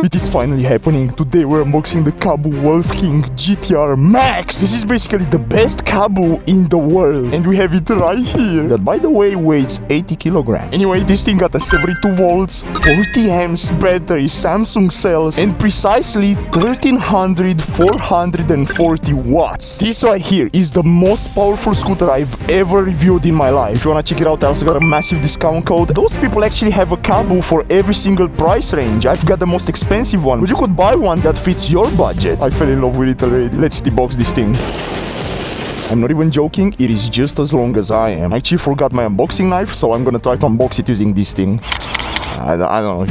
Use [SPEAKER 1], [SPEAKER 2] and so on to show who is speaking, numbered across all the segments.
[SPEAKER 1] It is finally happening. Today we're unboxing the Kaabo Wolf King GTR Max. This is basically the best Kaabo in the world. And we have it right here. That, by the way, weighs 80 kilograms. Anyway, this thing got a 72 volts, 40 amps battery, Samsung cells, and precisely 1340 watts. This right here is the most powerful scooter I've ever reviewed in my life. If you wanna check it out, I also got a massive discount code. Those people actually have a Kaabo for every single price range. I've got the most expensive one, but you could buy one that fits your budget. I fell in love with it already. Let's debox this thing. I'm not even joking, it is just as long as I am. I actually forgot my unboxing knife, so I'm gonna try to unbox it using this thing. I don't know.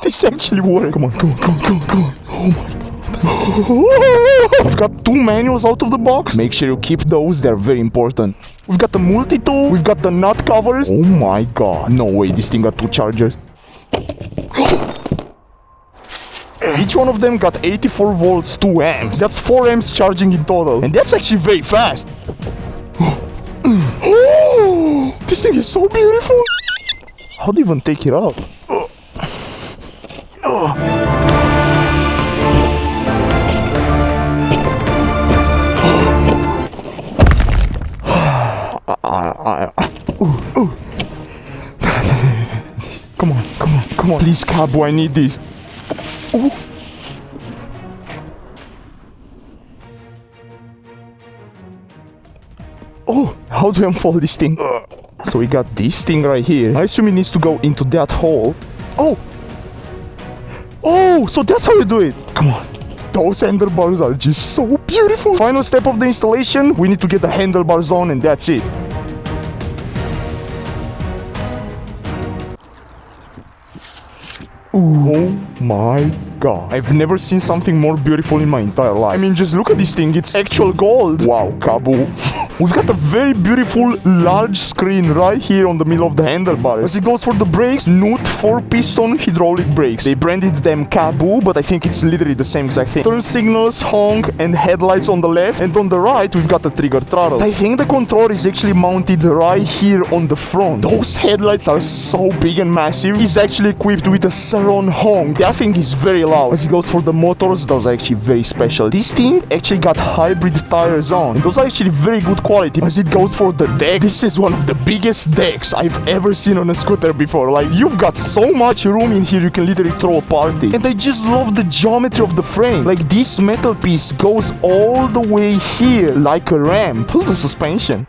[SPEAKER 1] This actually works. Come on. Oh my god. I've got two manuals out of the box. Make sure you keep those, they're very important. We've got the multi-tool, we've got the nut covers. Oh my god. No way, this thing got two chargers. Each one of them got 84 volts, 2 amps. That's 4 amps charging in total. And that's actually very fast. This thing is so beautiful. How do you even take it out? Come on. Please, Kaabo, I need this. Oh, how do I unfold this thing? So we got this thing right here. I assume it needs to go into that hole. Oh, so that's how you do it. Come on. Those handlebars are just so beautiful. Final step of the installation, we need to get the handlebars on and that's it. Oh my god. I've never seen something more beautiful in my entire life. I mean, just look at this thing. It's actual gold. Wow, Kaabo. We've got a very beautiful large screen right here on the middle of the handlebar. As it goes for the brakes, Nut 4-piston hydraulic brakes. They branded them Kaabo, but I think it's literally the same exact thing. Turn signals, honk, and headlights on the left. And on the right, we've got the trigger throttle. I think the controller is actually mounted right here on the front. Those headlights are so big and massive. It's actually equipped with a surround honk. That thing is very loud. As it goes for the motors, those are actually very special. This thing actually got hybrid tires on. And those are actually very good quality. As it goes for the deck, this is one of the biggest decks I've ever seen on a scooter before. Like, you've got so much room in here, you can literally throw a party. And I just love the geometry of the frame. Like, this metal piece goes all the way here like a ramp. Pull the suspension.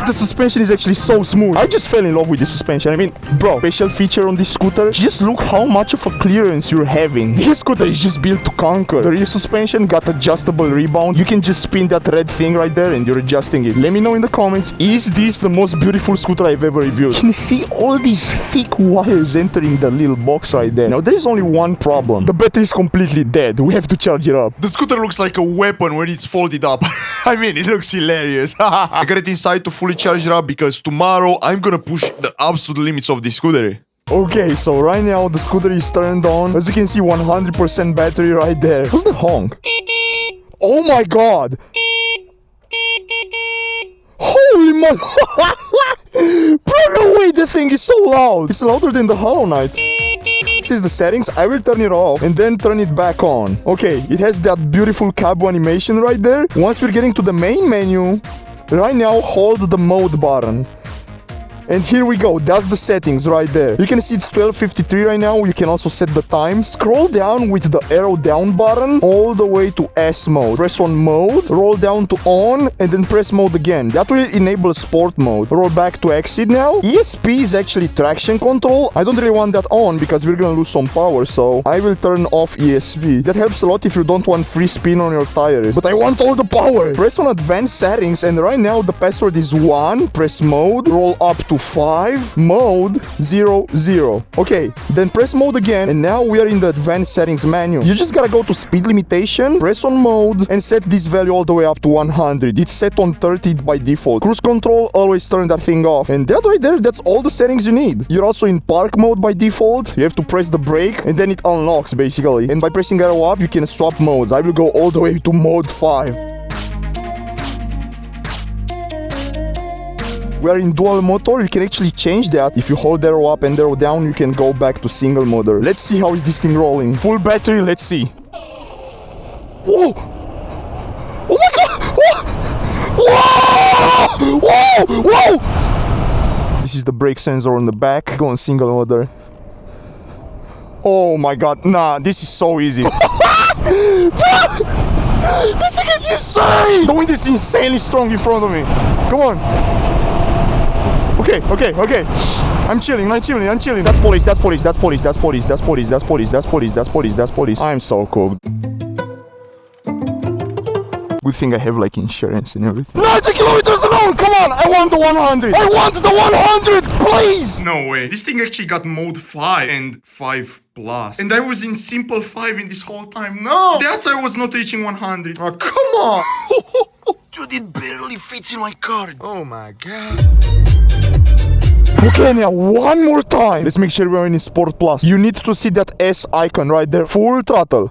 [SPEAKER 1] The suspension is actually so smooth. I just fell in love with this suspension. I mean, bro, special feature on this scooter, just look how much of a clearance you're having. This scooter is just built to conquer. The rear suspension got adjustable rebound. You can just spin that red thing right there and you're adjusting it. Let me know in the comments, is this the most beautiful scooter I've ever reviewed? Can you see all these thick wires entering the little box right there? Now, there is only one problem. The battery is completely dead. We have to charge it up.
[SPEAKER 2] The scooter looks like a weapon when it's folded up. I mean, it looks hilarious. I got it inside to fully charge it up because tomorrow I'm gonna push the absolute limits of this scooter.
[SPEAKER 1] Okay, so right now the scooter is turned on. As you can see, 100% battery right there. What's the honk? Oh my god! Holy mo- Bro, no way, the thing is so loud. It's louder than the Hollow Knight. This is the settings. I will turn it off and then turn it back on. Okay, it has that beautiful Kaabo animation right there. Once we're getting to the main menu, right now hold the mode button. And here we go, that's the settings right there. You can see it's 12:53 right now. You can also set the time. Scroll down with the arrow down button all the way to S mode. Press on mode, roll down to on, and then press mode again. That will enable sport mode. Roll back to exit now. ESP is actually traction control. I don't really want that on because we're gonna lose some power, so I will turn off ESP. That helps a lot if you don't want free spin on your tires. But I want all the power. Press on advanced settings, and right now the password is 1. Press mode, roll up to to 5, mode 0, 0. Okay, then press mode again, and now we are in the advanced settings menu. You just gotta go to speed limitation, press on mode, and set this value all the way up to 100. It's set on 30 by default. Cruise control, always turn that thing off. And that right there, that's all the settings you need. You're also in park mode by default. You have to press the brake, and then it unlocks basically. And by pressing arrow up, you can swap modes. I will go all the way to mode 5. We are in dual motor. You can actually change that. If you hold arrow up and arrow down, you can go back to single motor. Let's see how is this thing rolling. Full battery, let's see. Whoa! Oh my god! Whoa! Whoa! Whoa! This is the brake sensor on the back. Go on single motor. Oh my god, nah, this is so easy. This thing is insane! The wind is insanely strong in front of me. Come on. Okay. I'm chilling. That's police. I'm so cool. Good thing I have like insurance and everything. 90 kilometers an hour! Come on! I want the 100! I want the 100! Please!
[SPEAKER 2] No way. This thing actually got mode 5 and 5 plus. And I was in simple 5 in this whole time. No! That's why I was not reaching 100. Oh, come on! Dude, it barely fits in my car. Oh my god.
[SPEAKER 1] Okay, now one more time. Let's make sure we're in Sport Plus. You need to see that S icon right there. Full throttle.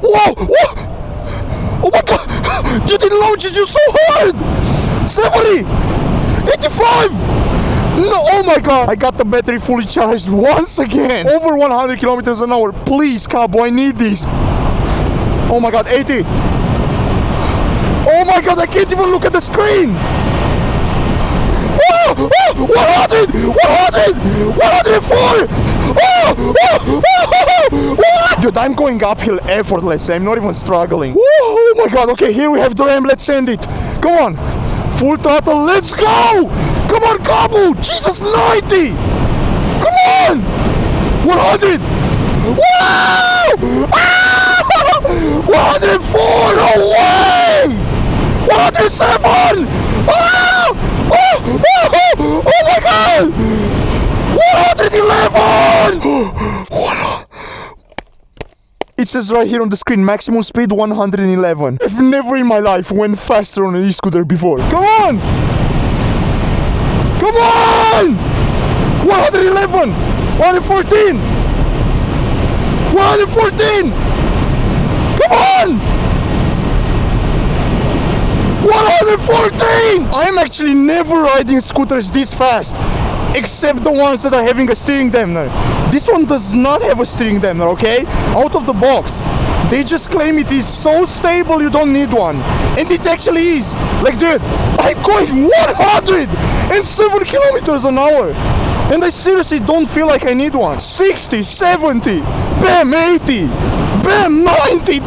[SPEAKER 1] Whoa! Whoa! Oh my god! Dude, it launches you so hard! 70! 85! No, oh my god! I got the battery fully charged once again! Over 100 kilometers an hour. Please, Kaabo, I need this! Oh my god, 80! Oh my god, I can't even look at the screen! Oh, oh, 100! 100! 104! Dude, I'm going uphill effortlessly. I'm not even struggling. Oh my god, okay, here we have the ramp. Let's send it. Come on. Full throttle. Let's go! Come on, Kaabo! Jesus, 90! Come on! 100! Wow! Ah! 104! No way! 107! Ah! Oh! Oh! Oh my god! 111! It says right here on the screen, maximum speed 111. I've never in my life went faster on an e-scooter before. Come on! Come on! 111! 114! 114! Come on! 114! I'm actually never riding scooters this fast. Except the ones that are having a steering dampener. This one does not have a steering dampener, okay? Out of the box. They just claim it is so stable you don't need one. And it actually is. Like, dude, I'm going 107 kilometers an hour. And I seriously don't feel like I need one. 60, 70, bam, 80, bam, 90.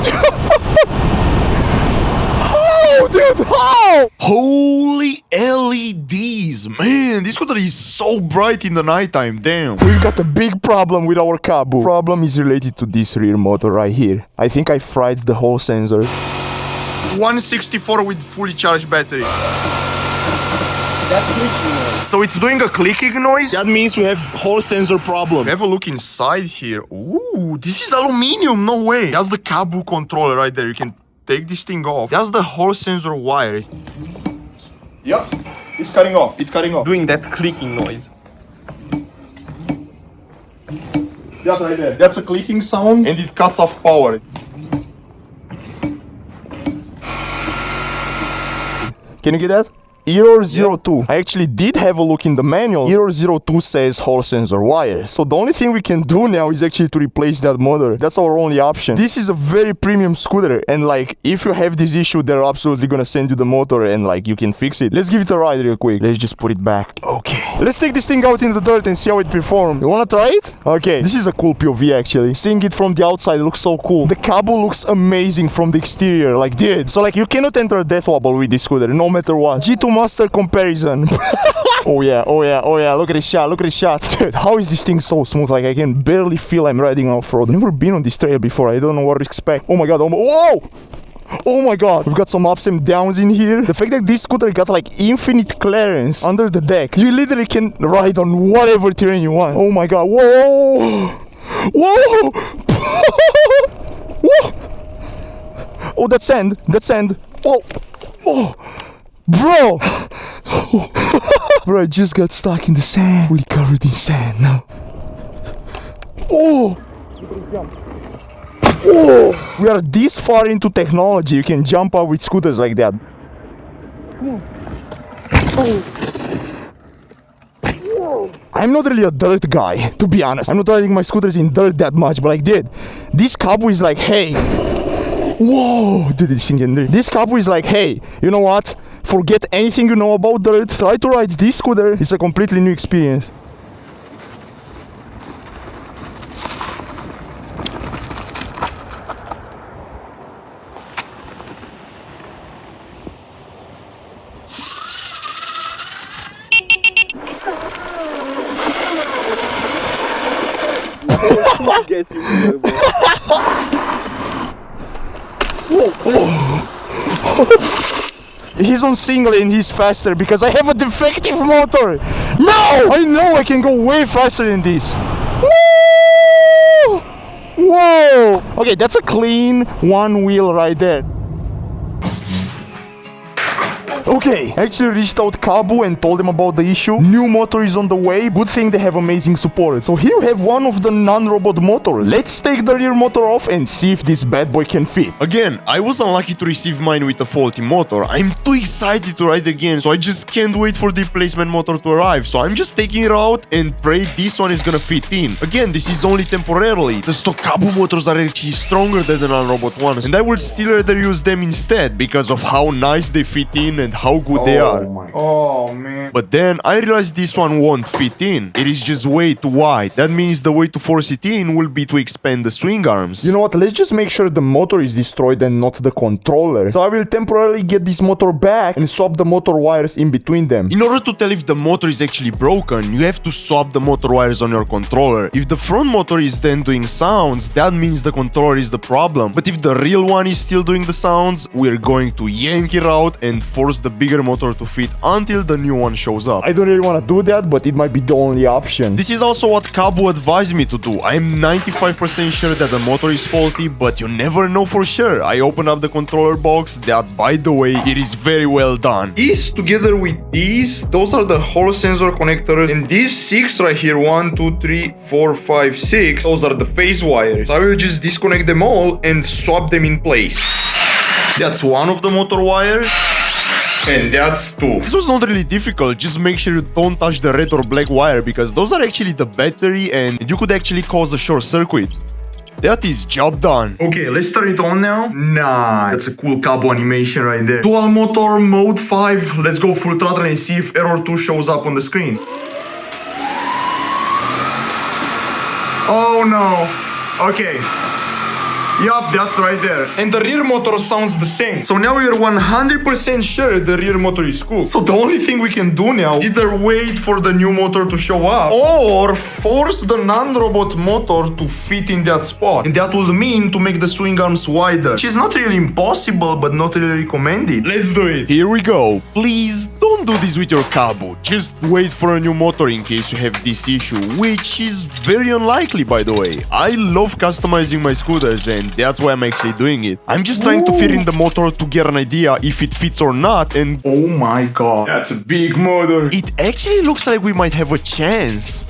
[SPEAKER 1] How, dude, how?
[SPEAKER 2] Holy LEDs, man, this scooter is so bright in the nighttime, damn.
[SPEAKER 1] We've got a big problem with our Kaabo. Problem is related to this rear motor right here. I think I fried the whole sensor.
[SPEAKER 2] 164 with fully charged battery.
[SPEAKER 3] That's clicking noise.
[SPEAKER 2] So it's doing a clicking noise? That means we have whole sensor problem. Have a look inside here. Ooh, this is aluminum, no way. That's the Kaabo controller right there. You can take this thing off. That's the whole sensor wire.
[SPEAKER 1] Yeah, it's cutting off. It's cutting off.
[SPEAKER 3] Doing that clicking noise.
[SPEAKER 1] That right there. That's a clicking sound and it cuts off power. Can you get that? Error 02. I actually did have a look in the manual. Error 02 says whole sensor wire. So the only thing we can do now is actually to replace that motor. That's our only option. This is a very premium scooter. And like, if you have this issue, they're absolutely gonna send you the motor and like, you can fix it. Let's give it a ride real quick. Let's just put it back. Okay. Let's take this thing out in the dirt and see how it performs. You wanna try it? Okay. This is a cool POV actually. Seeing it from the outside looks so cool. The Kaabo looks amazing from the exterior. Like, dude. So like, you cannot enter a death wobble with this scooter, no matter what. G2 Master comparison. Oh yeah, oh yeah, oh yeah, look at this shot, look at this shot. Dude, how is this thing so smooth? Like, I can barely feel I'm riding off-road. Never been on this trail before, I don't know what to expect. Oh my god, oh my, whoa! Oh my god, we've got some ups and downs in here. The fact that this scooter got like infinite clearance under the deck. You literally can ride on whatever terrain you want. Oh my god, whoa! Whoa! Whoa! Oh, that's sand. That's sand. Whoa! Oh! Bro! Bro, I just got stuck in the sand. Fully covered in sand now. Oh! Oh! We are this far into technology. You can jump out with scooters like that. I'm not really a dirt guy, to be honest. I'm not riding my scooters in dirt that much, but like, dude, this Kaabo is like, hey. Whoa, dude, this thing in there. This Kaabo is like, hey, you know what? Forget anything you know about dirt. Try to ride this scooter. It's a completely new experience.
[SPEAKER 3] Gets you so bad.
[SPEAKER 1] He's on single and he's faster because I have a defective motor. No! I know I can go way faster than this. Woo! Whoa! Okay, that's a clean one wheel right there. Okay, I actually reached out Kaabo and told them about the issue. New motor is on the way. Good thing they have amazing support. So here we have one of the non-robot motors. Let's take the rear motor off and see if this bad boy can fit.
[SPEAKER 4] Again, I was unlucky to receive mine with a faulty motor. I'm too excited to ride again, so I just can't wait for the replacement motor to arrive. So I'm just taking it out and pray this one is gonna fit in. Again, this is only temporarily. The stock Kaabo motors are actually stronger than the non-robot ones, and I would still rather use them instead because of how nice they fit in and how good they are.
[SPEAKER 2] Oh man.
[SPEAKER 4] But then I realized this one won't fit in. It is just way too wide. That means the way to force it in will be to expand the swing arms.
[SPEAKER 1] You know what? Let's just make sure the motor is destroyed and not the controller. So I will temporarily get this motor back and swap the motor wires in between them.
[SPEAKER 4] In order to tell if the motor is actually broken, you have to swap the motor wires on your controller. If the front motor is then doing sounds, that means the controller is the problem. But if the real one is still doing the sounds, we're going to yank it out and force the bigger motor to fit until the new one shows up.
[SPEAKER 1] I don't really want to do that, but it might be the only option.
[SPEAKER 4] This is also what Kaabo advised me to do. I am 95% sure that the motor is faulty, but you never know for sure. I open up the controller box, that by the way, it is very well done.
[SPEAKER 2] These together with these, those are the Hall sensor connectors, and these 6 right here, 1, 2, 3, 4, 5, 6, those are the phase wires. So I will just disconnect them all and swap them in place. That's one of the motor wires. And that's 2.
[SPEAKER 4] This was not really difficult, just make sure you don't touch the red or black wire because those are actually the battery and you could actually cause a short circuit. That is job done.
[SPEAKER 2] Okay, let's turn it on now. Nah, that's a cool Kaabo animation right there. Dual motor mode 5. Let's go full throttle and see if error 2 shows up on the screen. Oh no. Okay. Yup, that's right there. And the rear motor sounds the same. So now we are 100% sure the rear motor is cool. So the only thing we can do now is either wait for the new motor to show up or force the non-robot motor to fit in that spot. And that will mean to make the swing arms wider, which is not really impossible, but not really recommended. Let's do it.
[SPEAKER 4] Here we go. Please don't do this with your Kaabo. Just wait for a new motor in case you have this issue, which is very unlikely by the way. I love customizing my scooters and that's why I'm actually doing it. I'm just trying to fit in the motor to get an idea if it fits or not, and
[SPEAKER 2] Oh my god, that's a big motor.
[SPEAKER 4] it actually looks like we might have a chance.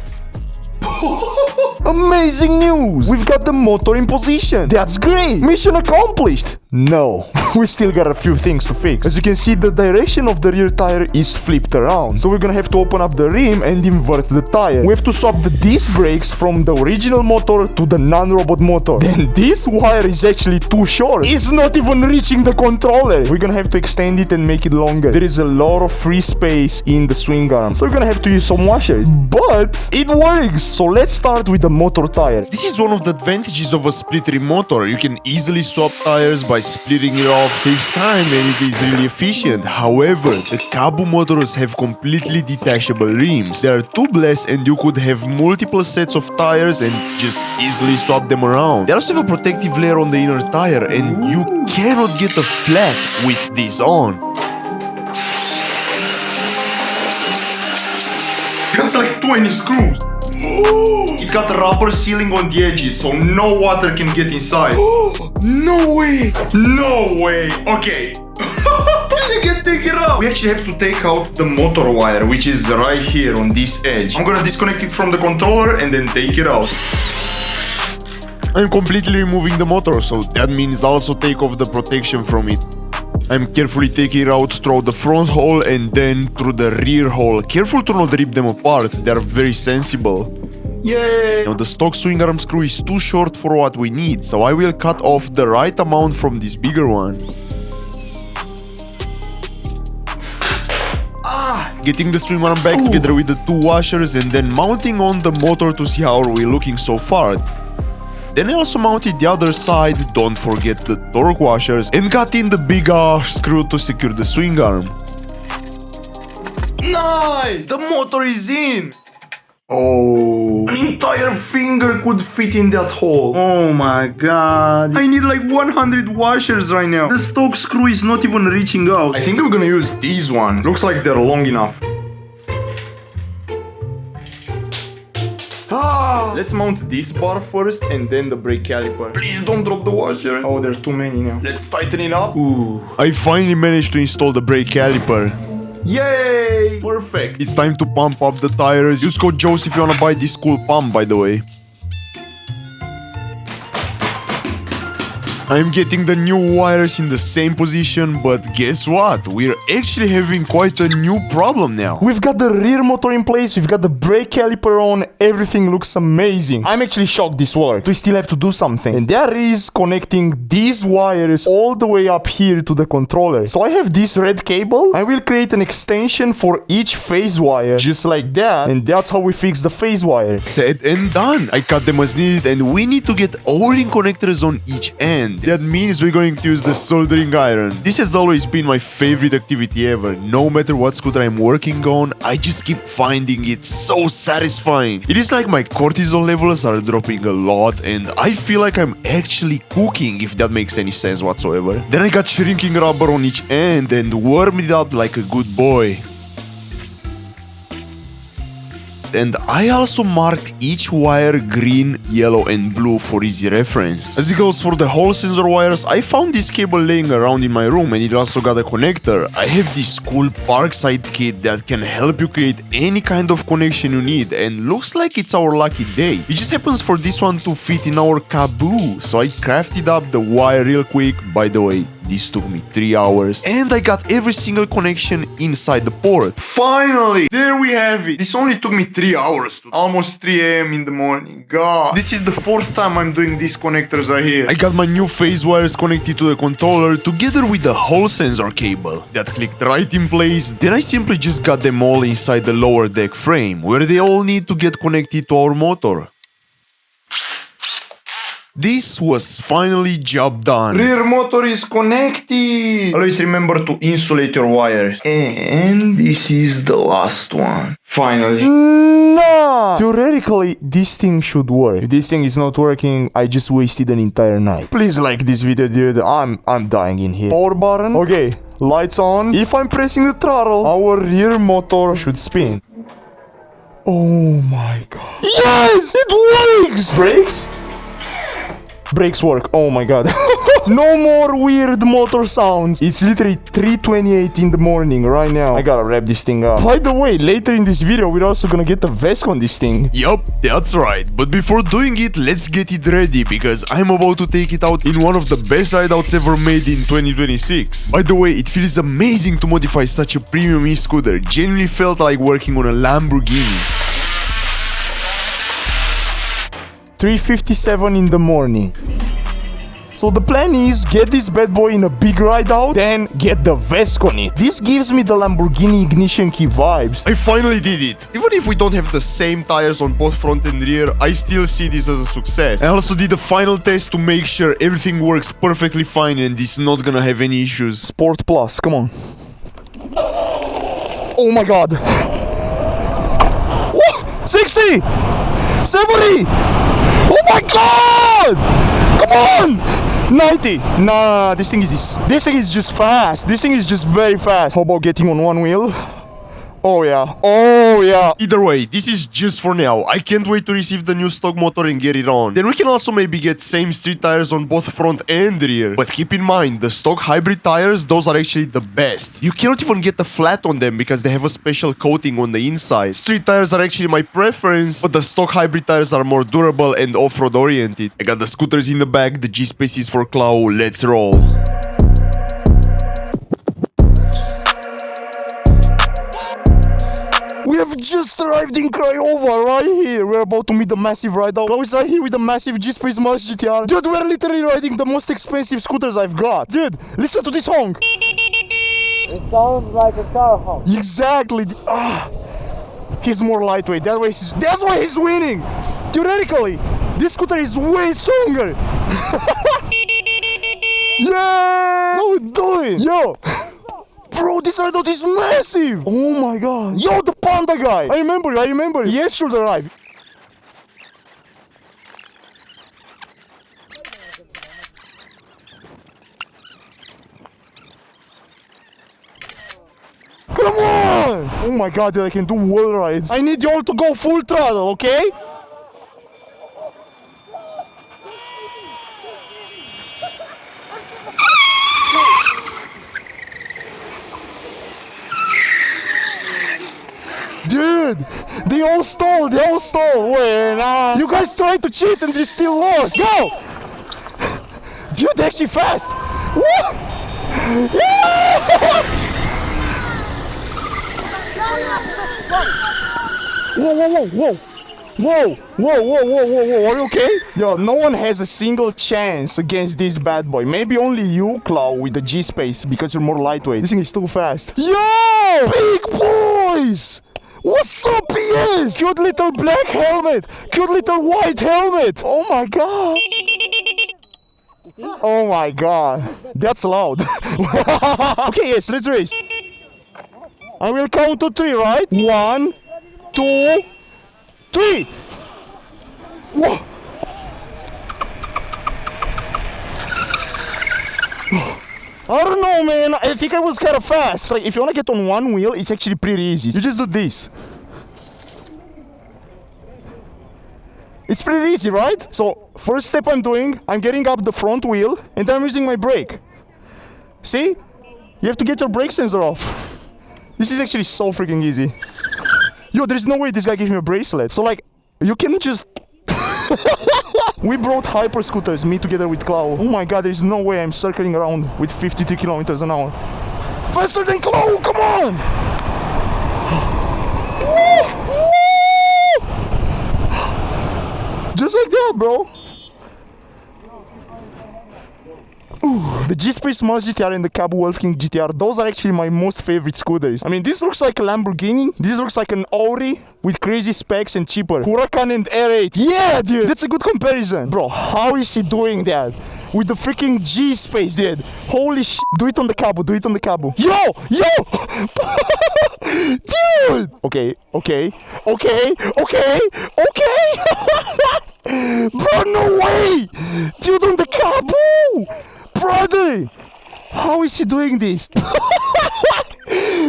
[SPEAKER 1] Amazing news! We've got the motor in position. That's great! Mission accomplished! No, we still got a few things to fix. As you can see, the direction of the rear tire is flipped around. So we're gonna have to open up the rim and invert the tire. We have to swap the disc brakes from the original motor to the non-robot motor. Then this wire is actually too short. It's not even reaching the controller. We're gonna have to extend it and make it longer. There is a lot of free space in the swing arm. So we're gonna have to use some washers. But it works! So let's start with the motor tire.
[SPEAKER 4] This is one of the advantages of a split rim motor. You can easily swap tires by splitting it job, saves time, and it is really efficient. However, the Kaabo motors have completely detachable rims. They are tubeless and you could have multiple sets of tires and just easily swap them around. They also have a protective layer on the inner tire and you cannot get a flat with this on.
[SPEAKER 2] That's like 20 screws. It got a rubber sealing on the edges, so no water can get inside. No way! No way! Okay. You can take it out. We actually have to take out the motor wire, which is right here on this edge. I'm gonna disconnect it from the controller and then take it out.
[SPEAKER 4] I'm completely removing the motor, so that means also take off the protection from it. I'm carefully taking it out through the front hole and then through the rear hole. Careful to not rip them apart, they are very sensible.
[SPEAKER 2] Yay!
[SPEAKER 4] Now the stock swing arm screw is too short for what we need, so I will cut off the right amount from this bigger one. Getting the swing arm back together with the two washers and then mounting on the motor to see how we're looking so far. Then I also mounted the other side, don't forget the torque washers, and got in the big screw to secure the swing arm.
[SPEAKER 2] Nice! The motor is in! Oh, an entire finger could fit in that hole. Oh my god. I need like 100 washers right now. The stock screw is not even reaching out. I think I'm gonna use these ones. Looks like they're long enough. Let's mount this bar first and then the brake caliper. Please don't drop the washer. Oh, there are too many now. Let's tighten it up. Ooh.
[SPEAKER 4] I finally managed to install the brake caliper.
[SPEAKER 2] Yay! Perfect.
[SPEAKER 4] It's time to pump up the tires. Use code JOES if you wanna buy this cool pump, by the way. I'm getting the new wires in the same position, but guess what? We're actually having quite a new problem now.
[SPEAKER 1] We've got the rear motor in place, we've got the brake caliper on, everything looks amazing. I'm actually shocked this worked. We still have to do something. And that is connecting these wires all the way up here to the controller. So I have this red cable. I will create an extension for each phase wire, just like that. And that's how we fix the phase wire.
[SPEAKER 4] Said and done. I cut them as needed and we need to get O-ring connectors on each end. That means we're going to use the soldering iron. This has always been my favorite activity ever. No matter what scooter I'm working on, I just keep finding it so satisfying. It is like my cortisol levels are dropping a lot and I feel like I'm actually cooking, if that makes any sense whatsoever. Then I got shrinking rubber on each end and warmed it up like a good boy. And I also marked each wire green, yellow and blue for easy reference. As it goes for the Hall sensor wires, I found this cable laying around in my room and it also got a connector. I have this cool Parkside kit that can help you create any kind of connection you need and looks like it's our lucky day. It just happens for this one to fit in our Kaabo, so I crafted up the wire real quick. By the way, this took me 3 hours and I got every single connection inside the port.
[SPEAKER 2] Finally! There we have it. This only took me 3 hours. Almost 3 AM in the morning. God. This is the 4th time I'm doing these connectors right here.
[SPEAKER 4] I got my new phase wires connected to the controller together with the Hall sensor cable. That clicked right in place. Then I simply just got them all inside the lower deck frame, where they all need to get connected to our motor. This was finally job done.
[SPEAKER 2] Rear motor is connected. Always remember to insulate your wires. And this is the last one. Finally.
[SPEAKER 1] No! Theoretically, this thing should work. If this thing is not working, I just wasted an entire night. Please like this video, dude. I'm dying in here. Power button. Okay, lights on. If I'm pressing the throttle, our rear motor should spin. Oh my god. Yes! It works! Brakes? Brakes work. Oh my god. No more weird motor sounds. It's literally 3:28 in the morning right now. I gotta wrap this thing up. By the way, later in this video, we're also gonna get the Vesc on this thing.
[SPEAKER 4] Yup, that's right. But before doing it, let's get it ready because I'm about to take it out in one of the best rideouts ever made in 2026. By the way, it feels amazing to modify such a premium e-scooter. Genuinely felt like working on a Lamborghini.
[SPEAKER 1] 3:57 in the morning. So the plan is get this bad boy in a big ride out, then get the Vesc on it. This gives me the Lamborghini ignition key vibes.
[SPEAKER 4] I finally did it. Even if we don't have the same tires on both front and rear, I still see this as a success. I also did a final test to make sure everything works perfectly fine and it's not gonna have any issues.
[SPEAKER 1] Sport Plus, come on. Oh my god. Whoa, 60! 70! Oh my god! Come on! 90! Nah, this thing is just fast. This thing is just very fast. How about getting on one wheel? Oh yeah, oh yeah.
[SPEAKER 4] Either way, this is just for now. I can't wait to receive the new stock motor and get it on. Then we can also maybe get same street tires on both front and rear. But keep in mind, the stock hybrid tires, those are actually the best. You cannot even get the flat on them because they have a special coating on the inside. Street tires are actually my preference, but the stock hybrid tires are more durable and off-road oriented. I got the scooters in the back, the G-Space is for Clau, let's roll.
[SPEAKER 1] We have just arrived in Craiova, right here. We're about to meet the massive ride out. Chloe's right here with the massive G-Space Mars GTR. Dude, we're literally riding the most expensive scooters I've got. Dude, listen to this honk.
[SPEAKER 3] It sounds like a car honk.
[SPEAKER 1] Exactly. He's more lightweight. That's why he's winning. Theoretically, this scooter is way stronger. Yeah! How we doing? Yo! Bro, this ride out is massive! Oh my god. Yo, the panda guy! I remember. Yes, should arrive. Come on! Oh my god, dude, I can do wall rides. I need you all to go full throttle, okay? Dude, they all stole. Wait, nah. You guys tried to cheat and you still lost. Go! Dude, they're actually fast. What? Yeah! Whoa. Are you okay? Yo, no one has a single chance against this bad boy. Maybe only you, Clau, with the G-Space, because you're more lightweight. This thing is too fast. Yo! Big boys! What's up, PS? Cute little black helmet. Cute little white helmet. Oh my god. Oh my god. That's loud. Okay, yes, let's race. I will count to 3, right? 1, 2, 3. Whoa. I don't know, man. I think I was kind of fast. Like, if you want to get on one wheel, it's actually pretty easy. You just do this. It's pretty easy, right? So, first step I'm doing, I'm getting up the front wheel, and then I'm using my brake. See? You have to get your brake sensor off. This is actually so freaking easy. Yo, there's no way this guy gave me a bracelet. So, like, you can just... We brought hyper scooters, me together with Clau. Oh my god, there's no way I'm circling around with 53 kilometers an hour. Faster than Clau, come on! Just like that, bro. Ooh, the G-Space Mars GTR and the Kaabo Wolf King GTR, those are actually my most favorite scooters. I mean, this looks like a Lamborghini, this looks like an Audi with crazy specs and cheaper. Huracan and R8. Yeah, dude, that's a good comparison. Bro, how is he doing that? With the freaking G-Space, dude. Holy shit. Do it on the Kaabo, do it on the Kaabo. Yo! Dude! Okay. Bro, no way! Dude, on the Kaabo! Brother! How is he doing this?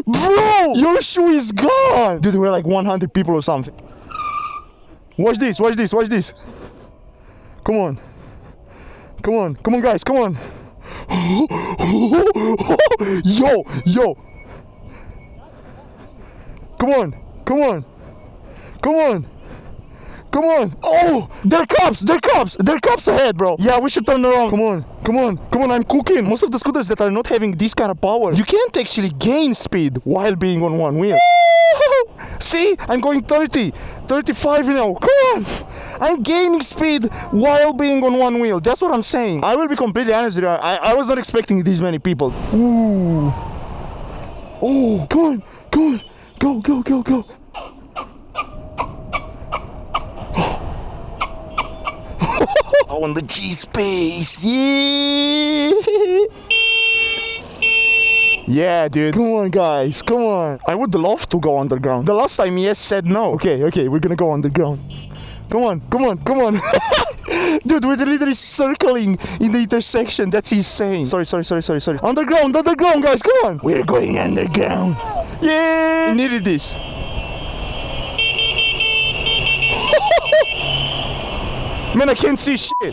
[SPEAKER 1] Bro! Your shoe is gone! Dude, we're like 100 people or something. Watch this. Come on, guys, come on. Yo. Come Come on. Oh, there are cops. There are cops. There are cops ahead, bro. Yeah, we should turn around. Come on. Come on. Come on. I'm cooking. Most of the scooters that are not having this kind of power, you can't actually gain speed while being on one wheel. See, I'm going 30, 35 now. Come on. I'm gaining speed while being on one wheel. That's what I'm saying. I will be completely honest with you. I was not expecting these many people. Ooh. Oh, come on. Come on. Go, go, go, go. On the G space. Yeah. Yeah, dude. Come on, guys. Come on. I would love to go underground. The last time Yes said no. Okay, we're gonna go underground. Come on, come on, come on. Dude, we're literally circling in the intersection. That's insane. Sorry. Underground, guys. Come on. We're going underground. Yeah. We needed this. Man, I can't see shit.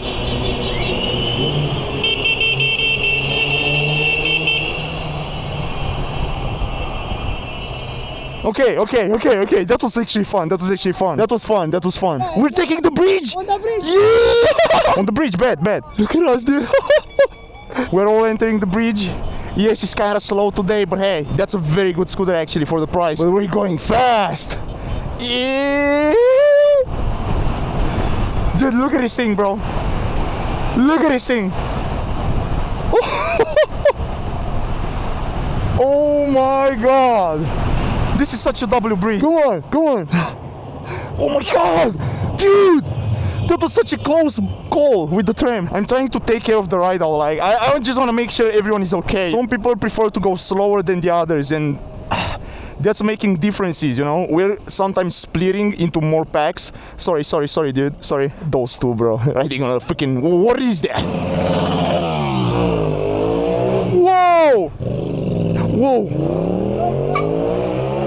[SPEAKER 1] Okay. That was actually fun. That was fun. We're taking the bridge.
[SPEAKER 3] On the bridge.
[SPEAKER 1] Yeah. On the bridge. Bad. Look at us, dude. We're all entering the bridge. Yes, it's kind of slow today, but hey, that's a very good scooter actually for the price. But we're going fast. Yeah. Dude, look at this thing, bro. Look at this thing. Oh my god. This is such a W bridge. Come on. Oh my god. Dude. That was such a close call with the tram. I'm trying to take care of the ride out. Like, I just want to make sure everyone is okay. Some people prefer to go slower than the others, and that's making differences, you know? We're sometimes splitting into more packs. Sorry, dude. Sorry. Those two, bro. Riding on a freaking... What is that? Whoa!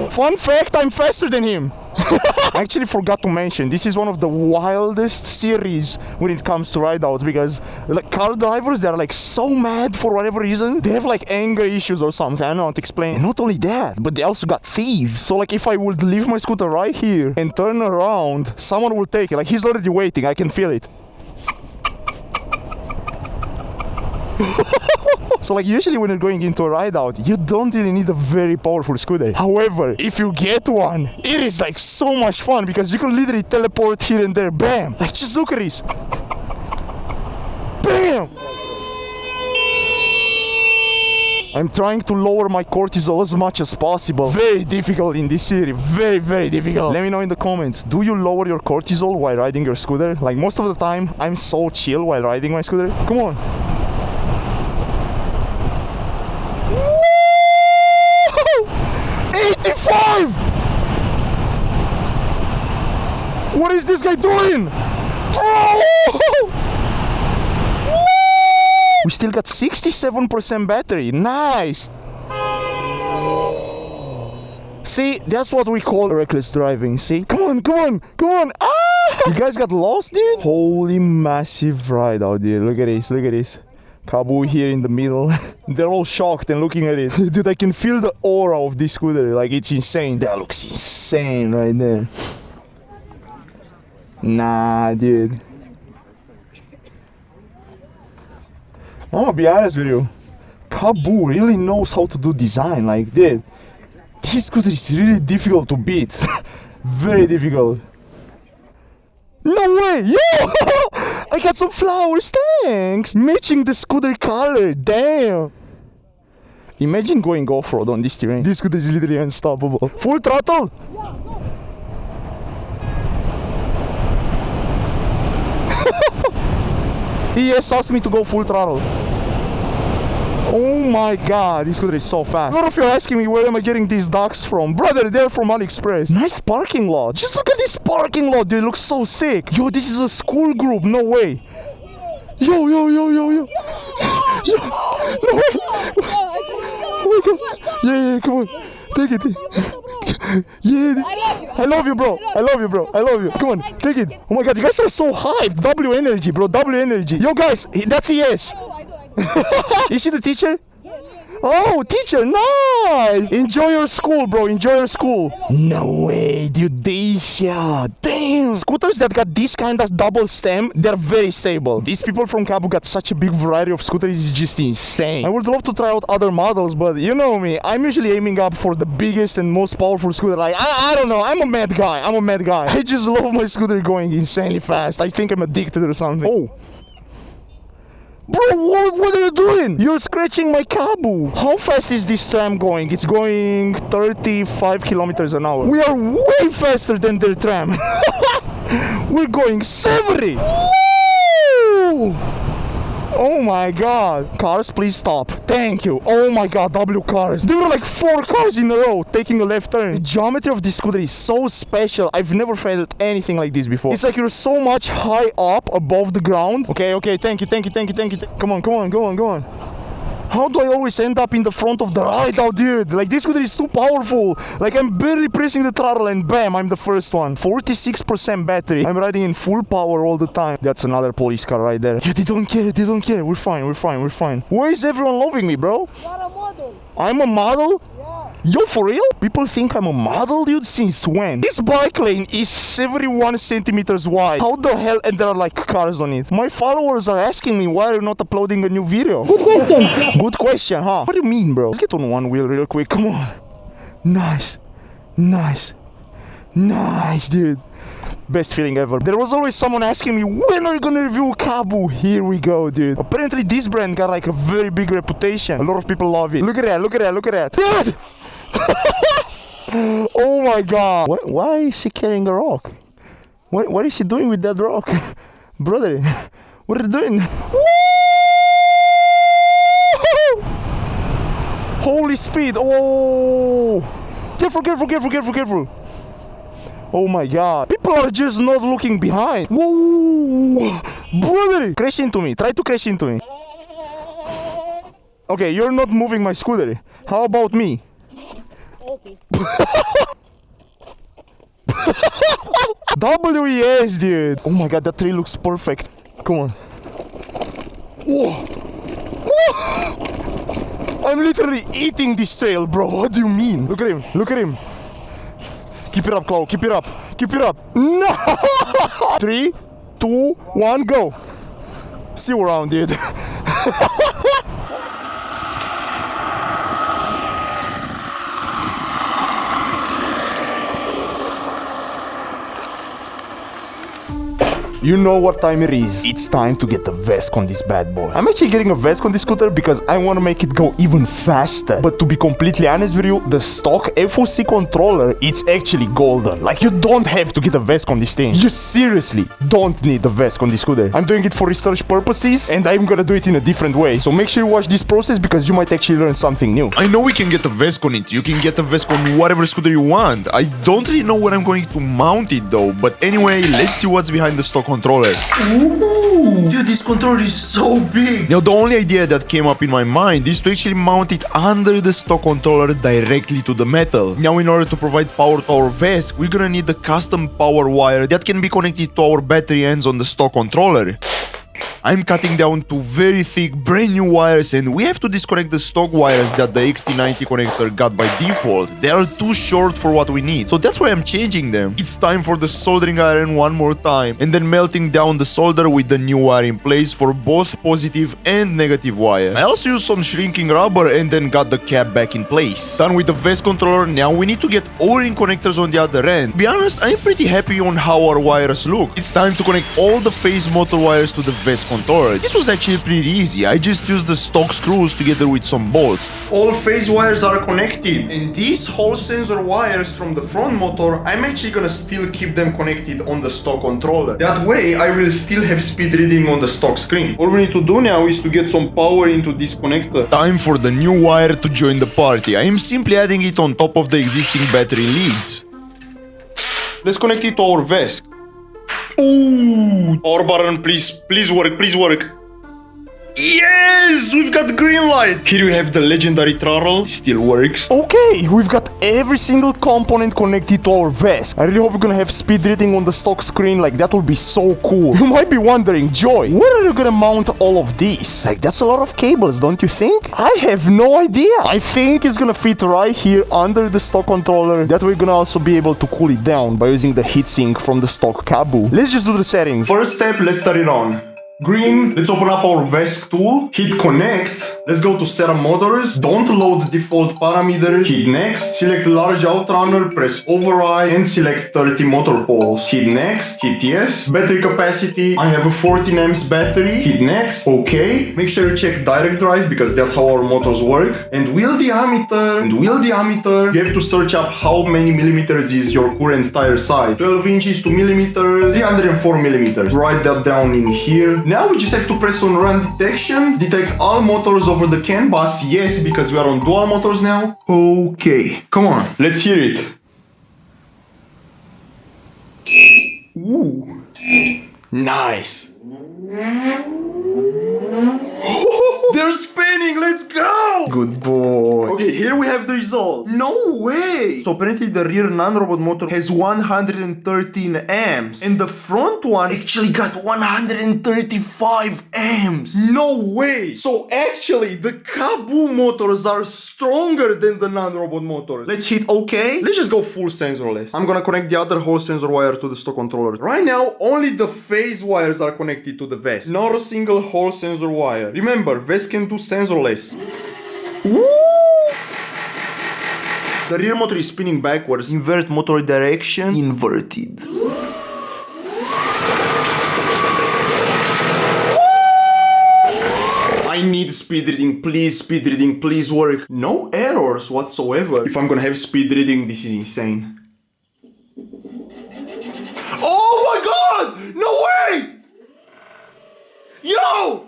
[SPEAKER 1] Fun fact, I'm faster than him. I actually forgot to mention, this is one of the wildest series when it comes to ride-outs, because like car drivers, they're like so mad for whatever reason. They have like anger issues or something, I don't know how to explain. And not only that, but they also got thieves. So like if I would leave my scooter right here and turn around, someone will take it. Like he's already waiting, I can feel it. So like usually when you're going into a ride out, you don't really need a very powerful scooter. However, if you get one, it is like so much fun because you can literally teleport here and there. Bam! Like just look at this. Bam! I'm trying to lower my cortisol as much as possible. Very difficult in this city. Very difficult. Let me know in the comments. Do you lower your cortisol while riding your scooter? Like most of the time, I'm so chill while riding my scooter. Come on. 85! What is this guy doing? We still got 67% battery. Nice. See, that's what we call reckless driving. See? Come on. Ah! You guys got lost, dude? Holy massive ride out there. Look at this. Kaabo here in the middle. They're all shocked and looking at it. Dude, I can feel the aura of this scooter. Like, it's insane. That looks insane right there. Nah, dude. I'm gonna be honest with you. Kaabo really knows how to do design. Like, dude, this scooter is really difficult to beat. Very difficult. No way! Yo! I got some flowers, thanks! Matching the scooter color, damn! Imagine going off-road on this terrain. This scooter is literally unstoppable. Full throttle! He just asked me to go full throttle. Oh my god, this scooter is so fast. A lot of you are asking me where am I getting these docks from. Brother, they're from AliExpress. Nice parking lot. Just look at this parking lot, dude. It looks so sick. Yo, this is a school group. No way. Yo. Yo, no way. Oh my god. Yeah, come on. Take it. Yeah. I love you, bro. Come on, take it. Oh my god, you guys are so hyped. W energy, bro. W energy. Yo, guys, that's a yes. Is she the teacher? Oh, teacher, nice! Enjoy your school, bro. Enjoy your school. No way, dude. Decia. Damn. Scooters that got this kind of double stem, they're very stable. These people from Kaabo got such a big variety of scooters, it's just insane. I would love to try out other models, but you know me. I'm usually aiming up for the biggest and most powerful scooter. Like, I don't know. I'm a mad guy. I just love my scooter going insanely fast. I think I'm addicted or something. Oh. Bro, what are you doing? You're scratching my Kaabo. How fast is this tram going? It's going 35 kilometers an hour. We are way faster than their tram. We're going 70. Woo! Oh my god. Cars, please stop. Thank you. Oh my god, W cars. There were like 4 cars in a row taking a left turn. The geometry of this scooter is so special. I've never felt anything like this before. It's like you're so much high up above the ground. Okay, thank you. Come on. How do I always end up in the front of the ride out, dude? Like, this scooter is too powerful. Like, I'm barely pressing the throttle and bam, I'm the first one. 46% battery. I'm riding in full power all the time. That's another police car right there. Yeah, they don't care. We're fine. Why is everyone loving me, bro?
[SPEAKER 3] You're a model.
[SPEAKER 1] I'm a model?
[SPEAKER 3] Yeah.
[SPEAKER 1] Yo, for real? People think I'm a model, dude? Since when? This bike lane is 71 centimeters wide. How the hell? And there are like cars on it. My followers are asking me why you're not uploading a new video. Good question, huh? What do you mean, bro? Let's get on one wheel real quick. Come on. Nice, dude. Best feeling ever. There was always someone asking me, when are you gonna review Kaabo? Here we go, dude. Apparently this brand got like a very big reputation. A lot of people love it. Look at that. Dude! Oh my god. Why is he carrying a rock? What is he doing with that rock? Brother, what are you doing? Woo! Holy speed. Oh! Careful. Oh my god. People are just not looking behind. Whoa! Brother! Crash into me. Try to crash into me. Okay, you're not moving my scooter. How about me?
[SPEAKER 3] Okay.
[SPEAKER 1] WES, dude. Oh my god, that tree looks perfect. Come on. Whoa. Whoa. I'm literally eating this trail, bro. What do you mean? Look at him. Keep it up, Chloe. Keep it up. No! 3, 2, 1, go. See you around, dude. You know what time it is. It's time to get the Vesc on this bad boy. I'm actually getting a Vesc on this scooter because I want to make it go even faster. But to be completely honest with you, the stock FOC controller, it's actually golden. Like, you don't have to get a Vesc on this thing. You seriously don't need a Vesc on this scooter. I'm doing it for research purposes and I'm gonna do it in a different way. So make sure you watch this process because you might actually learn something new.
[SPEAKER 4] I know we can get a Vesc on it. You can get a Vesc on whatever scooter you want. I don't really know where I'm going to mount it though. But anyway, let's see what's behind the stock controller.
[SPEAKER 2] Ooh, dude, this controller is so big.
[SPEAKER 4] Now, the only idea that came up in my mind is to actually mount it under the stock controller directly to the metal. Now, in order to provide power to our Vesc, we're gonna need a custom power wire that can be connected to our battery ends on the stock controller. I'm cutting down 2 very thick brand new wires and we have to disconnect the stock wires that the XT90 connector got by default. They are too short for what we need, so that's why I'm changing them. It's time for the soldering iron one more time and then melting down the solder with the new wire in place for both positive and negative wire. I also used some shrinking rubber and then got the cap back in place. Done with the Vesc controller, now we need to get O-ring connectors on the other end. To be honest, I'm pretty happy on how our wires look. It's time to connect all the phase motor wires to the Vesc controller. This was actually pretty easy. I just used the stock screws together with some bolts.
[SPEAKER 2] All phase wires are connected, and these Hall sensor wires from the front motor, I'm actually gonna still keep them connected on the stock controller. That way I will still have speed reading on the stock screen. All we need to do now is to get some power into this connector.
[SPEAKER 4] Time for the new wire to join the party. I am simply adding it on top of the existing battery leads.
[SPEAKER 2] Let's connect it to our Vesc. Ooh, power button, please work. Yes, we've got green light. Here we have the legendary throttle. Still works.
[SPEAKER 1] Okay, we've got every single component connected to our Vesc. I really hope we're gonna have speed reading on the stock screen. Like, that would be so cool. You might be wondering, Joy, where are you gonna mount all of these? Like, that's a lot of cables, don't you think? I have no idea. I think it's gonna fit right here under the stock controller. That way we're gonna also be able to cool it down by using the heatsink from the stock Kaabo. Let's just do the settings.
[SPEAKER 2] First step, let's start it on. Green, let's open up our Vesc tool, hit connect, let's go to setup motors, don't load default parameters, hit next, select large outrunner, press override and select 30 motor poles, hit next, hit yes, battery capacity, I have a 14 amps battery, hit next, okay, make sure you check direct drive because that's how our motors work, and wheel diameter, you have to search up how many millimeters is your current tire size, 12 inches to millimeters, 304 millimeters, write that down in here. Now we just have to press on run detection, detect all motors over the CAN bus, yes, because we are on dual motors now. Okay, come on, let's hear it. Ooh, nice. They're spinning, let's go! Good boy. Okay, here we have the results. No way! So apparently the rear non-robot motor has 113 amps and the front one actually got 135 amps. No way! So actually the Kaabo motors are stronger than the non-robot motors. Let's hit OK. Let's just go full sensorless. I'm gonna connect the other whole sensor wire to the stock controller. Right now, only the phase wires are connected to the Vesc. Not a single whole sensor wire. Remember, Vesc can do sensorless. Woo! The rear motor is spinning backwards. Invert motor direction. Inverted. I need speed reading, please work. No errors whatsoever. If I'm gonna have speed reading, this is insane. Oh my god! No way! Yo!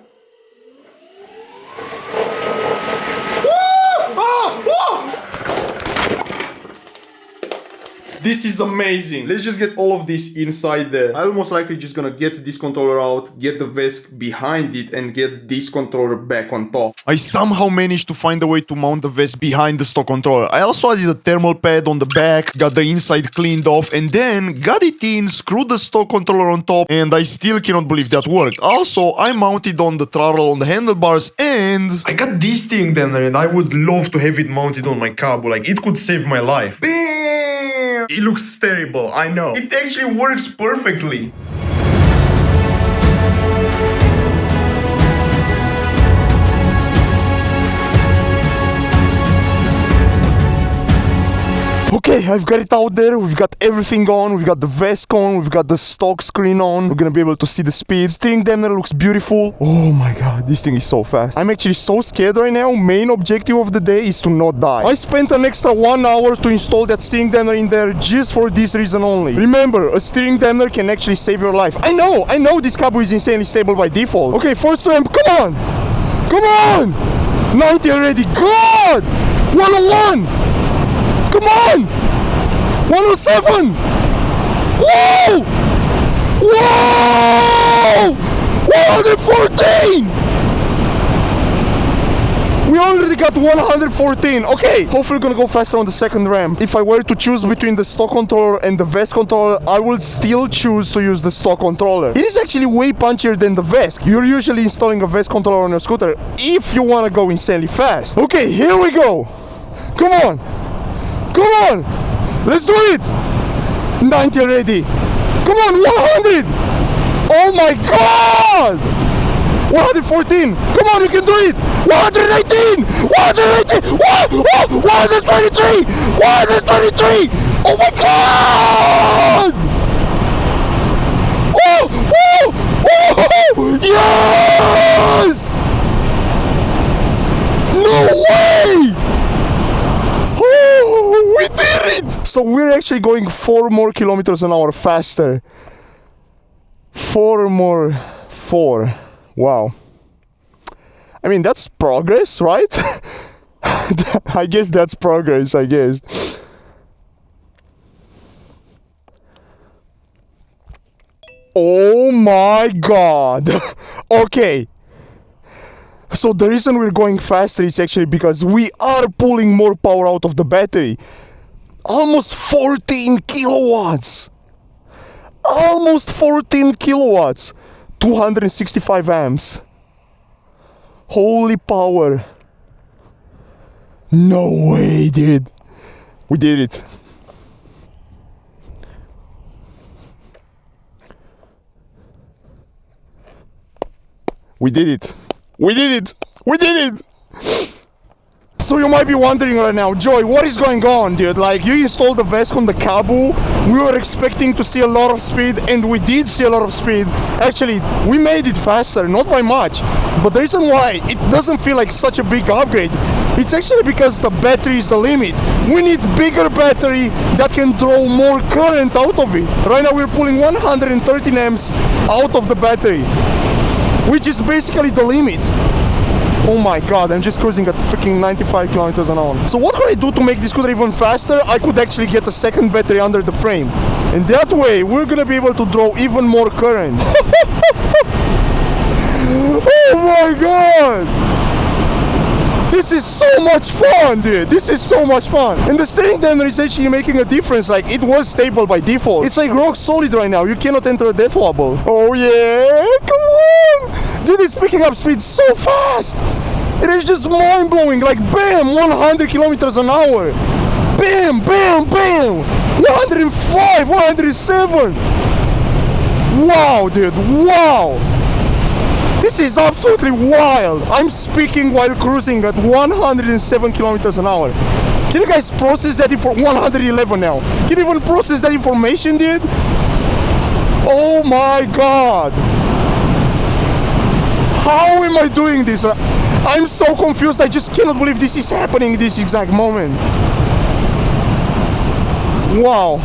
[SPEAKER 2] This is amazing. Let's just get all of this inside there. I'm most likely just gonna get this controller out, get the Vesc behind it, and get this controller back on top.
[SPEAKER 4] I somehow managed to find a way to mount the Vesc behind the stock controller. I also added a thermal pad on the back, got the inside cleaned off, and then got it in, screwed the stock controller on top, and I still cannot believe that worked. Also, I mounted on the throttle on the handlebars, and
[SPEAKER 2] I got this thing then, and I would love to have it mounted on my Kaabo. Like, it could save my life. Bam! It looks terrible, I know. It actually works perfectly.
[SPEAKER 1] Okay, I've got it out there. We've got everything on. We've got the Vesc on. We've got the stock screen on. We're gonna be able to see the speed. Steering dampener looks beautiful. Oh my god, this thing is so fast. I'm actually so scared right now. Main objective of the day is to not die. I spent an extra 1 hour to install that steering dampener in there just for this reason only. Remember, a steering dampener can actually save your life. I know this Kaabo is insanely stable by default. Okay, first ramp, come on! Come on! 90 already, God! 101! Come on! 107! Whoa! Whoa! 114! We already got 114. Okay, hopefully gonna go faster on the second ramp. If I were to choose between the stock controller and the Vesc controller, I would still choose to use the stock controller. It is actually way punchier than the Vesc. You're usually installing a Vesc controller on your scooter if you wanna go insanely fast. Okay, here we go. Come on. Come on! Let's do it! 90 already! Come on, 100! Oh my god! 114! Come on, you can do it! 118! 118! 123! 123! Oh my god! Oh! Yes! No way! We did it! So we're actually going 4 more kilometers an hour faster. 4 more. Wow. I mean, that's progress, right? I guess that's progress, I guess. Oh my god. Okay. So the reason we're going faster is actually because we are pulling more power out of the battery. Almost 14 kilowatts. Almost 14 kilowatts. 265 amps. Holy power. No way, dude. We did it. We did it. We did it. We did it. So you might be wondering right now, Joy, what is going on, dude? Like, you installed the Vesc on the Kaabo. We were expecting to see a lot of speed, and we did see a lot of speed. Actually, we made it faster, not by much. But the reason why it doesn't feel like such a big upgrade, it's actually because the battery is the limit. We need bigger battery that can draw more current out of it. Right now we're pulling 113 amps out of the battery, which is basically the limit. Oh my god, I'm just cruising at freaking 95 kilometers an hour. So what could I do to make this scooter even faster? I could actually get a second battery under the frame. And that way, we're gonna be able to draw even more current. Oh my god! This is so much fun, dude. This is so much fun. And the steering damper is actually making a difference. Like, it was stable by default. It's like rock solid right now. You cannot enter a death wobble. Oh yeah, come on! Dude, it's picking up speed so fast. It is just mind-blowing. Like, bam, 100 kilometers an hour. Bam, bam, bam. 105, 107. Wow, dude, wow. This is absolutely wild. I'm speaking while cruising at 107 kilometers an hour. Can you guys process that for 111 now? Can you even process that information, dude? Oh my god. How am I doing this? I'm so confused. I just cannot believe this is happening in this exact moment. Wow.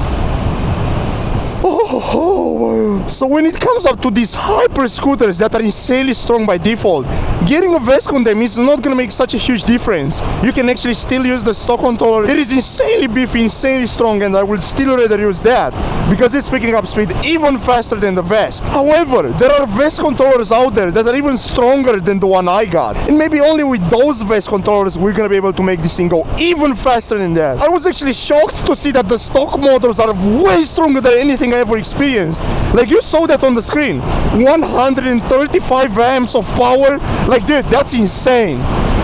[SPEAKER 1] Oh, so when it comes up to these hyper scooters that are insanely strong by default, getting a Vesc on them is not gonna make such a huge difference. You can actually still use the stock controller. It is insanely beefy, insanely strong, and I will still rather use that because it's picking up speed even faster than the Vesc. However, there are Vesc controllers out there that are even stronger than the one I got, and maybe only with those Vesc controllers we're gonna be able to make this thing go even faster than that. I was actually shocked to see that the stock motors are way stronger than anything I ever experienced. Like, you saw that on the screen. 135 amps of power. Like, dude, that's insane.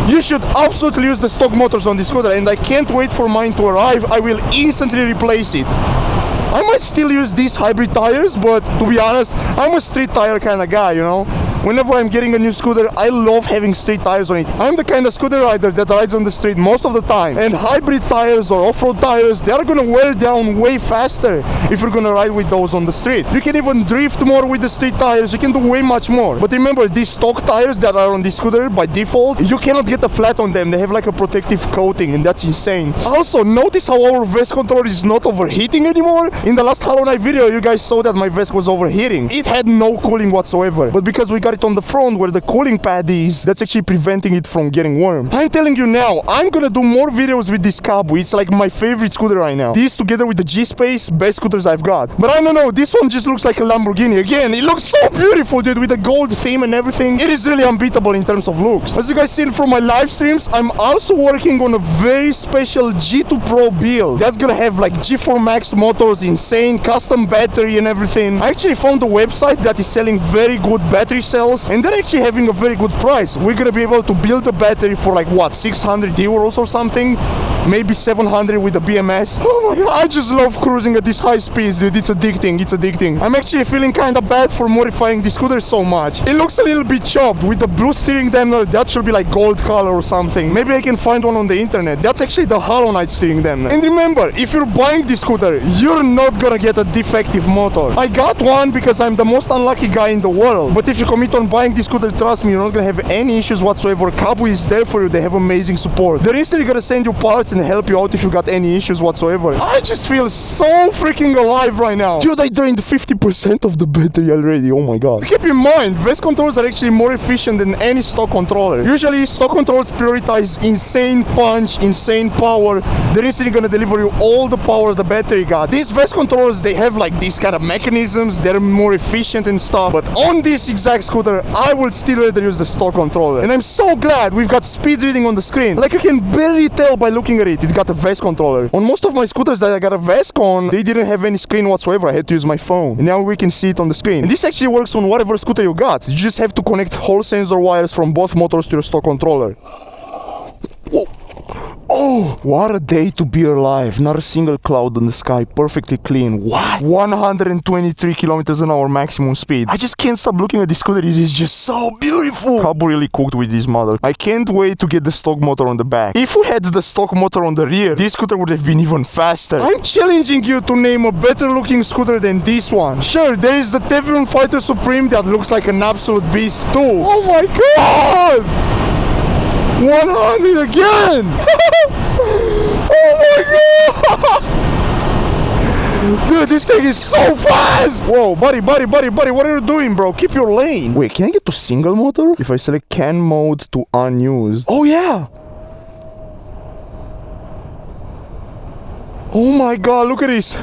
[SPEAKER 1] You should absolutely use the stock motors on this scooter, and I can't wait for mine to arrive. I will instantly replace it. I might still use these hybrid tires, but to be honest, I'm a street tire kind of guy, you know? Whenever I'm getting a new scooter, I love having street tires on it. I'm the kind of scooter rider that rides on the street most of the time. And hybrid tires or off-road tires, they are gonna wear down way faster if you're gonna ride with those on the street. You can even drift more with the street tires. You can do way much more. But remember, these stock tires that are on this scooter by default, you cannot get a flat on them. They have like a protective coating, and that's insane. Also, notice how our Vesc controller is not overheating anymore. In the last Hollow Knight video, you guys saw that my Vesc was overheating. It had no cooling whatsoever. But because we got it on the front where the cooling pad is, that's actually preventing it from getting warm. I'm telling you now, I'm gonna do more videos with this Kaabo. It's like my favorite scooter right now. This together with the G-Space, best scooters I've got. But I don't know, this one just looks like a Lamborghini. Again, it looks so beautiful, dude, with the gold theme and everything. It is really unbeatable in terms of looks. As you guys seen from my live streams, I'm also working on a very special G2 Pro build. That's gonna have like G4 Max motors, insane custom battery and everything. I actually found a website that is selling very good battery cells, and they're actually having a very good price. We're gonna be able to build a battery for like what, 600 euros or something, maybe 700 with the BMS. Oh my god, I just love cruising at these high speeds, dude. It's addicting, it's addicting. I'm actually feeling kind of bad for modifying this scooter so much. It looks a little bit chopped with the blue steering damper. That should be like gold color or something. Maybe I can find one on the internet. That's actually the Hollow Knight steering damper. And remember, if you're buying this scooter, you're not gonna get a defective motor. I got one because I'm the most unlucky guy in the world. But if you commit on buying this scooter, trust me, you're not gonna have any issues whatsoever. Kaabo is there for you. They have amazing support. They're instantly gonna send you parts and help you out if you got any issues whatsoever. I just feel so freaking alive right now. Dude, I drained 50% of the battery already. Oh my god. Keep in mind, Vesc controllers are actually more efficient than any stock controller. Usually, stock controllers prioritize insane punch, insane power. They're instantly gonna deliver you all the power the battery got. These Vesc controllers, they have like these kind of mechanisms. They're more efficient and stuff. But on this exact scooter, scooter, I would still rather use the stock controller. And I'm so glad we've got speed reading on the screen. Like you can barely tell by looking at it. It got a Vesc controller. On most of my scooters that I got a Vesc on, they didn't have any screen whatsoever. I had to use my phone. And now we can see it on the screen. And this actually works on whatever scooter you got. You just have to connect whole sensor wires from both motors to your stock controller. Whoa. Oh, what a day to be alive. Not a single cloud on the sky, perfectly clean. What? 123 kilometers an hour maximum speed. I just can't stop looking at this scooter. It is just so beautiful. Kaabo really cooked with this model. I can't wait to get the stock motor on the back. If we had the stock motor on the rear, this scooter would have been even faster. I'm challenging you to name a better looking scooter than this one. Sure, there is the Teflon Fighter Supreme that looks like an absolute beast too. Oh my god! 100 again! Oh my god! Dude, this thing is so fast! Whoa, buddy, what are you doing, bro? Keep your lane. Wait, can I get to single motor? If I select can mode to unused. Oh yeah! Oh my god, look at this!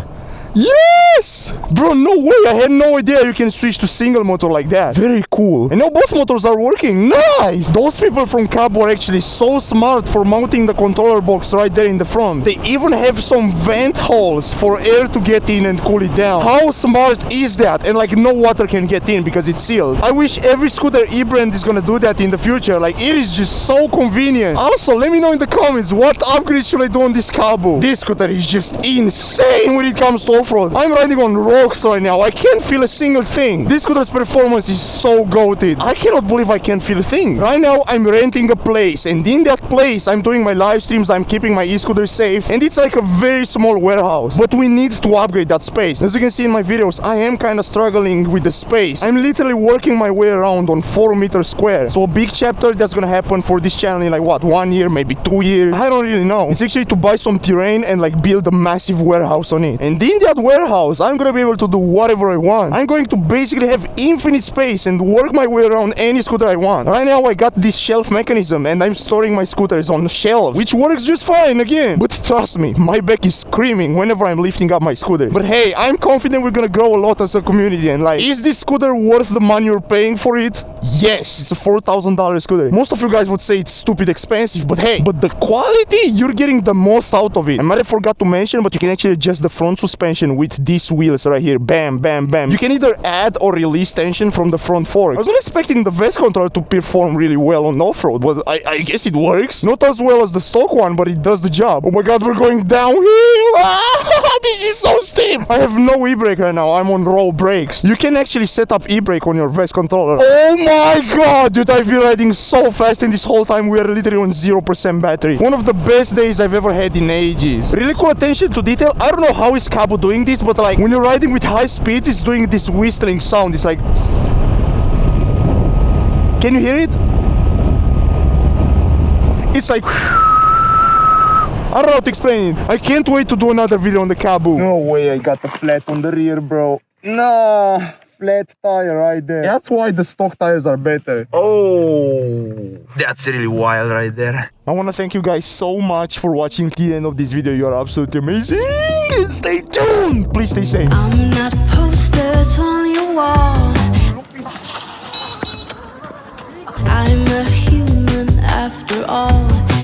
[SPEAKER 1] Yes! Bro, no way! I had no idea you can switch to single motor like that. Very cool. And now both motors are working. Nice! Those people from Kaabo are actually so smart for mounting the controller box right there in the front. They even have some vent holes for air to get in and cool it down. How smart is that? And like no water can get in because it's sealed. I wish every scooter e-brand is gonna do that in the future. Like it is just so convenient. Also, let me know in the comments what upgrade should I do on this Kaabo. This scooter is just insane when it comes to off-road. I'm riding on rocks right now. I can't feel a single thing. This scooter's performance is so goated. I cannot believe I can't feel a thing. Right now, I'm renting a place, and in that place, I'm doing my live streams, I'm keeping my e-scooter safe, and it's like a very small warehouse. But we need to upgrade that space. As you can see in my videos, I am kind of struggling with the space. I'm literally working my way around on 4 meters square. So a big chapter that's gonna happen for this channel in like what, 1 year, maybe 2 years? I don't really know. It's actually to buy some terrain and like build a massive warehouse on it. And in that warehouse, I'm gonna be able to do whatever I want. I'm going to basically have infinite space and work my way around any scooter I want. Right now, I got this shelf mechanism and I'm storing my scooters on shelves, which works just fine again. But trust me, my back is screaming whenever I'm lifting up my scooter. But hey, I'm confident we're gonna grow a lot as a community, and like, is this scooter worth the money you're paying for it? Yes, it's a $4,000 scooter. Most of you guys would say it's stupid expensive, but hey, but the quality, you're getting the most out of it. I might have forgot to mention, but you can actually adjust the front suspension with these wheels right here. Bam, bam, bam. You can either add or release tension from the front fork. I was not expecting the Vesc controller to perform really well on off-road, but I guess it works. Not as well as the stock one, but it does the job. Oh my god, we're going downhill! Ah, this is so steep! I have no e-brake right now. I'm on raw brakes. You can actually set up e-brake on your Vesc controller. Oh my god, dude, I've been riding so fast, and this whole time we are literally on 0% battery. One of the best days I've ever had in ages. Really cool attention to detail. I don't know how is Kaabo doing this, but like when you're riding with high speed, it's doing this whistling sound. It's like, can you hear it? It's like, I don't know how to explain it. I can't wait to do another video on the Kaabo. No way I got the flat on the rear, bro. No, flat tire right there. That's why the stock tires are better. Oh, that's really wild right there. I want to thank you guys so much for watching the end of this video. You are absolutely amazing. And stay tuned. Please stay safe.
[SPEAKER 5] I'm not posters on your wall.